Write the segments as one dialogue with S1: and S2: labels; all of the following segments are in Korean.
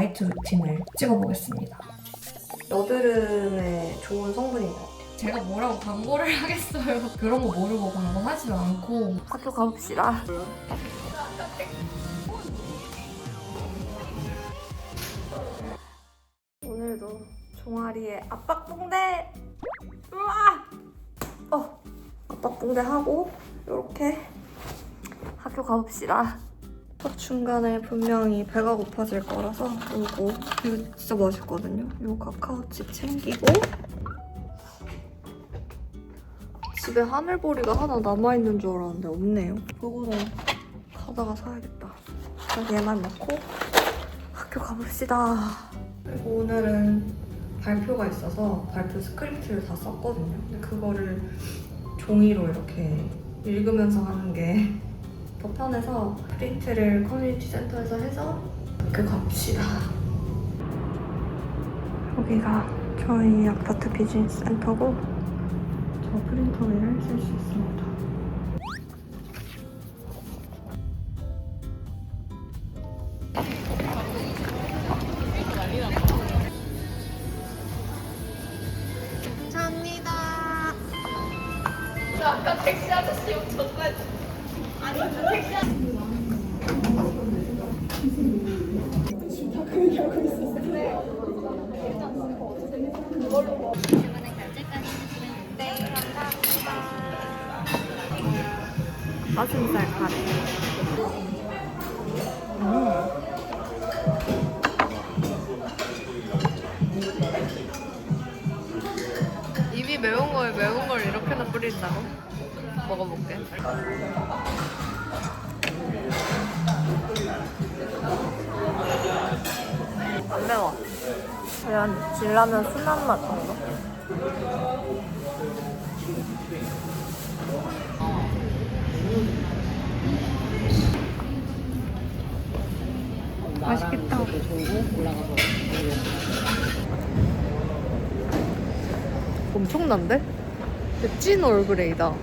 S1: 나이트 루틴을 찍어보겠습니다. 여드름에 좋은 성분인 것 같아요. 제가 뭐라고 광고를 하겠어요. 그런 거 모르고 광고하지도 않고. 학교 가봅시다. 오늘도 종아리에 압박붕대! 우와! 압박붕대 하고 이렇게 학교 가봅시다. 중간에 분명히 배가 고파질 거라서 이거 진짜 맛있거든요. 이거 카카오칩 챙기고 집에 하늘보리가 하나 남아있는 줄 알았는데 없네요. 그거는 가다가 사야겠다. 그래서 얘만 넣고 학교 가봅시다. 그리고 오늘은 발표가 있어서 발표 스크립트를 다 썼거든요. 근데 그거를 종이로 이렇게 읽으면서 하는 게 더 편해서 프린트를 커뮤니티 센터에서 해서 학교 갑시다. 여기가 저희 아파트 비즈니스 센터고 저 프린터 위를 쓸 수 있습니다. 감사합니다. 저 아까 택시 아저씨 정말 아니 택시 아저씨 다 그 얘기하고 있었어요. 그걸로 네, 감사합니다. 가슴살 카레. 입이 매운 거에 매운 걸 이렇게나 뿌린다고? 먹어볼게. 안 매워. 그냥 진라면 순한 맛 정도? 맛있겠다. 엄청난데? 찐 얼그레이다.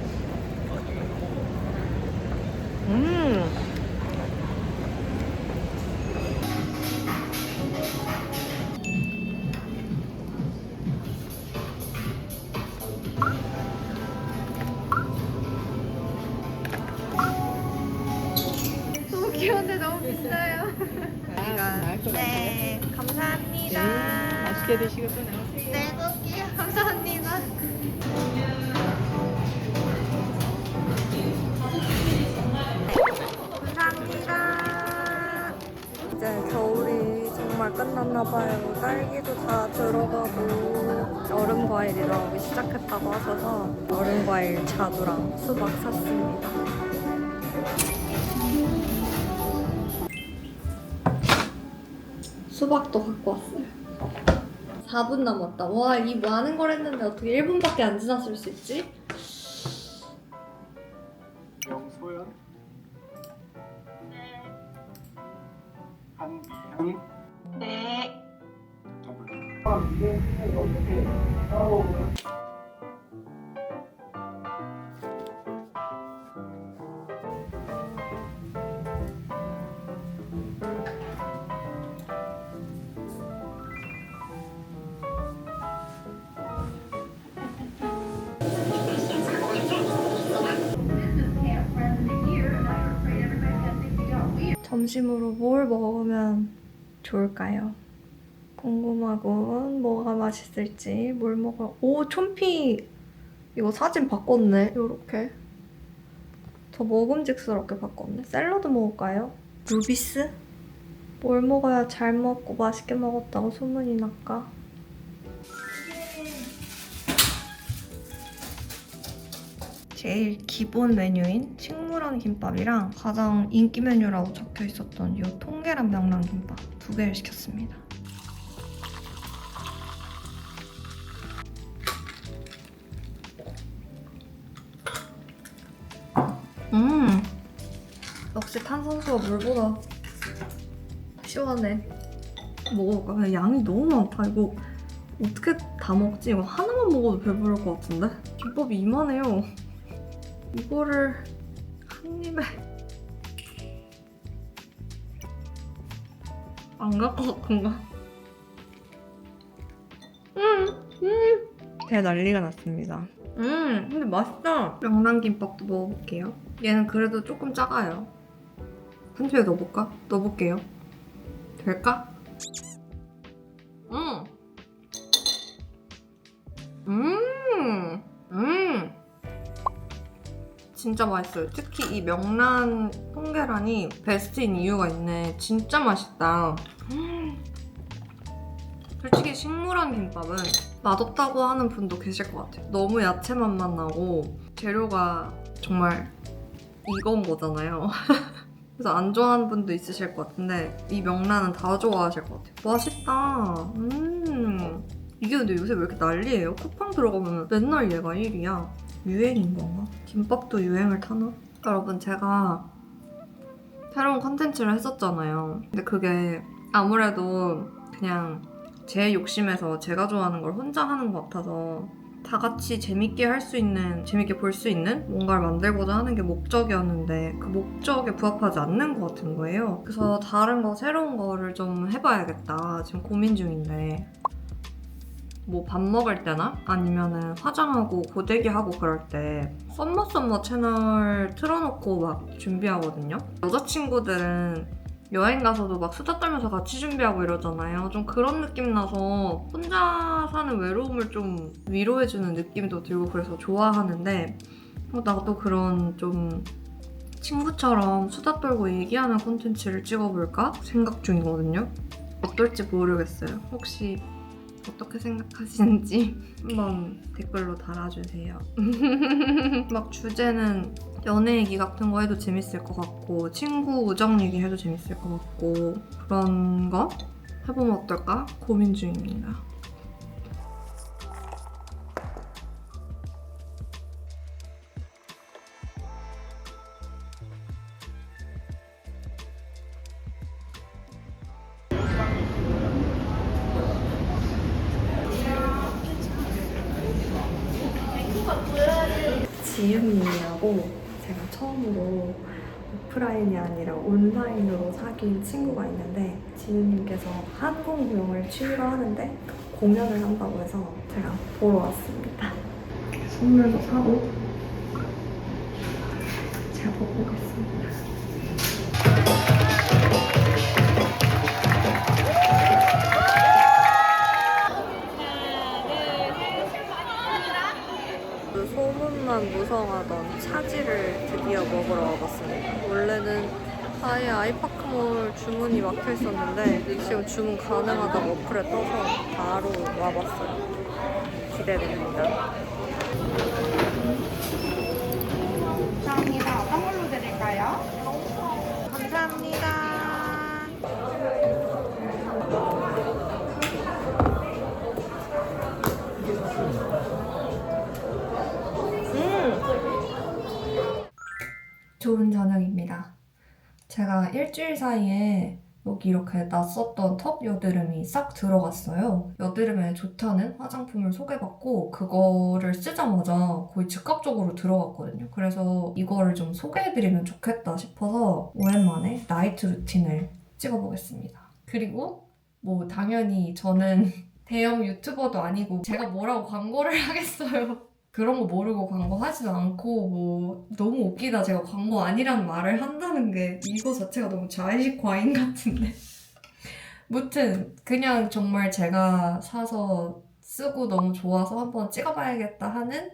S1: 너무 귀여운데 너무 비싸요. 네, 감사합니다.
S2: 맛있게 드시고 또 나오세요.
S1: 네, 먹게요. 감사합니다. 감사합니다. 이제 겨울이 정말 끝났나봐요. 딸기도 다 들어가고 얼음 과일이 나오기 시작했다고 하셔서 얼음 과일 자두랑 수박 샀습니다. 수박도 갖고 왔어요. 4분 남았다. 와, 이 많은 걸 했는데 어떻게 1분밖에 안 지났을 수 있지?
S3: 영소연 네 한빈
S1: 네. 점심으로 뭘 먹으면 좋을까요? 궁금하군. 뭐가 맛있을지. 뭘 먹어? 오, 촌피! 이거 사진 바꿨네. 요렇게. 더 먹음직스럽게 바꿨네. 샐러드 먹을까요? 루비스? 뭘 먹어야 잘 먹고 맛있게 먹었다고 소문이 날까? 제일 기본 메뉴인 식물원 김밥이랑 가장 인기 메뉴라고 적혀 있었던 이 통계란 명란 김밥 2개를 시켰습니다. 역시 탄산수가 물보다 시원해. 먹어볼까? 양이 너무 많다. 이거 어떻게 다 먹지? 이거 하나만 먹어도 배부를 것 같은데? 김밥이 이만해요. 이거를 한 입에 안 갈 것 같은가? 배 난리가 났습니다. 근데 맛있다. 명란김밥도 먹어볼게요. 얘는 그래도 조금 작아요. 한 입에 넣어볼까? 넣어볼게요. 될까? 진짜 맛있어요. 특히 이 명란 통계란이 베스트인 이유가 있네. 진짜 맛있다. 솔직히 식물원 김밥은 맛없다고 하는 분도 계실 것 같아요. 너무 야채 맛만 나고 재료가 정말 이건 거잖아요. 그래서 안 좋아하는 분도 있으실 것 같은데 이 명란은 다 좋아하실 것 같아요. 맛있다. 이게 근데 요새 왜 이렇게 난리예요? 쿠팡 들어가면 맨날 얘가 1위야. 유행인 건가? 김밥도 유행을 타나? 여러분 제가 새로운 컨텐츠를 했었잖아요. 근데 그게 아무래도 그냥 제 욕심에서 제가 좋아하는 걸 혼자 하는 것 같아서 다 같이 재밌게 할 수 있는, 재밌게 볼 수 있는 뭔가를 만들고자 하는 게 목적이었는데 그 목적에 부합하지 않는 것 같은 거예요. 그래서 다른 거, 새로운 거를 좀 해봐야겠다. 지금 고민 중인데 뭐 밥 먹을 때나 아니면은 화장하고 고데기 하고 그럴 때 썸머 채널 틀어놓고 막 준비하거든요. 여자친구들은 여행 가서도 막 수다 떨면서 같이 준비하고 이러잖아요. 좀 그런 느낌 나서 혼자 사는 외로움을 좀 위로해주는 느낌도 들고 그래서 좋아하는데 나도 그런 좀 친구처럼 수다 떨고 얘기하는 콘텐츠를 찍어볼까 생각 중이거든요. 어떨지 모르겠어요. 혹시 어떻게 생각하시는지 한번 댓글로 달아주세요. 막 주제는 연애 얘기 같은 거 해도 재밌을 것 같고 친구 우정 얘기 해도 재밌을 것 같고 그런 거 해보면 어떨까 고민 중입니다. 지윤님이라고 제가 처음으로 오프라인이 아니라 온라인으로 사귄 친구가 있는데 지윤님께서 한국무용을 취미로 하는데 공연을 한다고 해서 제가 보러 왔습니다. 선물도 사고 제가 보고 오겠습니다. 소문만 무성하던 차지를 드디어 먹으러 와봤습니다. 원래는 아예 아이파크몰 주문이 막혀 있었는데 지금 주문 가능하다고 어플에 떠서 바로 와봤어요. 기대됩니다.
S2: 감사합니다. 어떤 걸로 드릴까요?
S1: 감사합니다. 좋은 저녁입니다. 제가 일주일 사이에 여기 이렇게 놨었던 턱 여드름이 싹 들어갔어요. 여드름에 좋다는 화장품을 소개받고 그거를 쓰자마자 거의 즉각적으로 들어갔거든요. 그래서 이거를 좀 소개해드리면 좋겠다 싶어서 오랜만에 나이트 루틴을 찍어보겠습니다. 그리고 뭐 당연히 저는 대형 유튜버도 아니고 제가 뭐라고 광고를 하겠어요. 그런 거 모르고 광고하지도 않고 뭐 너무 웃기다 제가 광고 아니라는 말을 한다는 게 이거 자체가 너무 자의식 과잉 같은데 무튼 그냥 정말 제가 사서 쓰고 너무 좋아서 한번 찍어봐야겠다 하는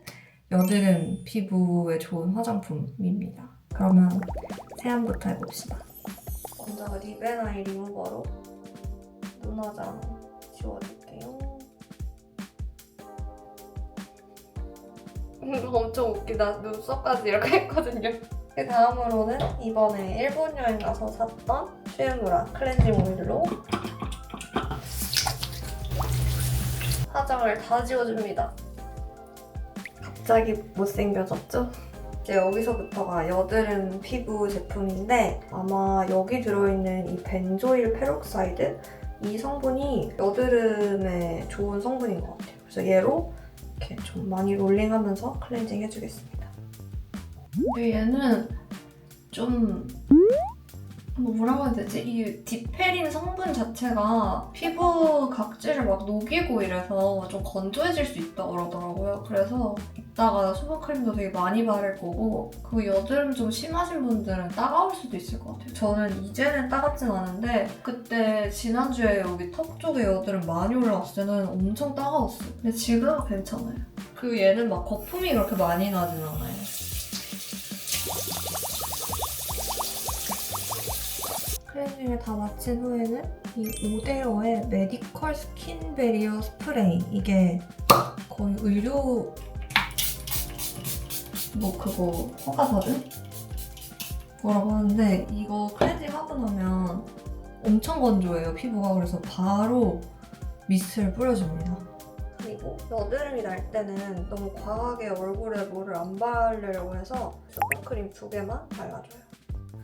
S1: 여드름 피부에 좋은 화장품입니다. 그러면 세안부터 해봅시다. 먼저 립앤 아이 리무버로 눈화장 지워줄게요. 엄청 웃기다. 눈썹까지 이렇게 했거든요. 그 다음으로는 이번에 일본 여행 가서 샀던 슈에무라 클렌징 오일로 화장을 다 지워줍니다. 갑자기 못생겨졌죠? 이제 여기서부터가 여드름 피부 제품인데 아마 여기 들어있는 이 벤조일 페록사이드 이 성분이 여드름에 좋은 성분인 것 같아요. 그래서 얘로 이렇게 좀 많이 롤링하면서 클렌징 해주겠습니다. 근데 얘는 좀 뭐라고 해야 되지? 이 디페린 성분 자체가 피부 각질을 막 녹이고 이래서 좀 건조해질 수 있다고 그러더라고요. 그래서 이따가 수분크림도 되게 많이 바를 거고, 그 여드름 좀 심하신 분들은 따가울 수도 있을 것 같아요. 저는 이제는 따갑진 않은데 그때 지난주에 여기 턱 쪽에 여드름 많이 올라왔을 때는 엄청 따가웠어요. 근데 지금은 괜찮아요. 그리고 얘는 막 거품이 그렇게 많이 나진 않아요. 클렌징을 다 마친 후에는 이 오데어의 메디컬 스킨 베리어 스프레이, 이게 거의 의료 그거 허가받은 거라고 하는데, 이거 클렌징 하고 나면 엄청 건조해요, 피부가. 그래서 바로 미스트를 뿌려줍니다. 그리고 여드름이 날 때는 너무 과하게 얼굴에 뭐를 안 바르려고 해서 수분크림 2개만 발라줘요.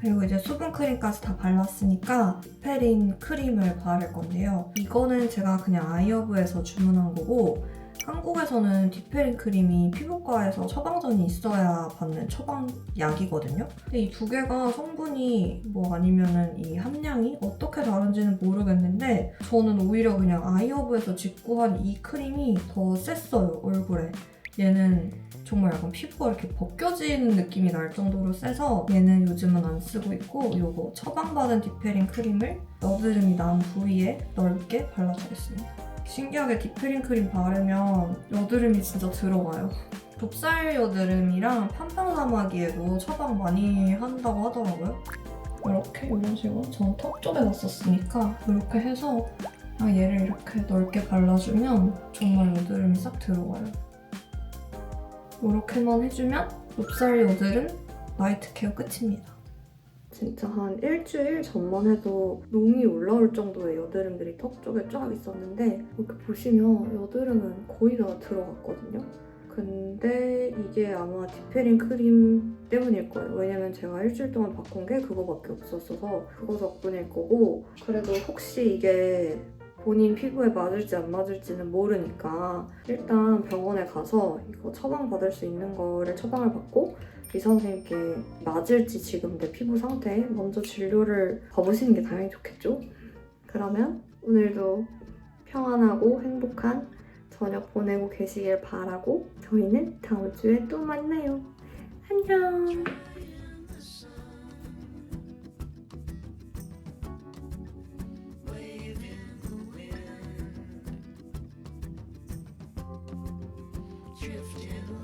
S1: 그리고 이제 수분크림까지 다 발랐으니까 디페린 크림을 바를 건데요. 이거는 제가 그냥 아이허브에서 주문한 거고, 한국에서는 디페린 크림이 피부과에서 처방전이 있어야 받는 처방약이거든요. 근데 이 두 개가 성분이 아니면은 이 함량이 어떻게 다른지는 모르겠는데, 저는 오히려 그냥 아이허브에서 직구한 이 크림이 더 셌어요, 얼굴에. 얘는 정말 약간 피부가 이렇게 벗겨지는 느낌이 날 정도로 세서 얘는 요즘은 안 쓰고 있고, 이거 처방받은 디페린 크림을 여드름이 난 부위에 넓게 발라주겠습니다. 신기하게 디페린 크림 바르면 여드름이 진짜 들어가요. 좁쌀 여드름이랑 편평사마귀에도 처방 많이 한다고 하더라고요. 이렇게 이런 식으로 전 턱 쪽에 놨었으니까 이렇게 해서 얘를 이렇게 넓게 발라주면 정말 여드름이 싹 들어가요. 이렇게만 해주면 좁쌀 여드름 나이트 케어 끝입니다. 진짜 한 일주일 전만 해도 농이 올라올 정도의 여드름들이 턱 쪽에 쫙 있었는데, 이렇게 보시면 여드름은 거의 다 들어갔거든요. 근데 이게 아마 디페린 크림 때문일 거예요. 왜냐면 제가 일주일 동안 바꾼 게 그거밖에 없었어서 그거 덕분일 거고, 그래도 혹시 이게 본인 피부에 맞을지 안 맞을지는 모르니까 일단 병원에 가서 이거 처방받을 수 있는 거를 처방을 받고 의사 선생님께 맞을지 지금 내 피부 상태에 먼저 진료를 봐보시는 게 당연히 좋겠죠? 그러면 오늘도 평안하고 행복한 저녁 보내고 계시길 바라고, 저희는 다음 주에 또 만나요. 안녕!
S3: Drifting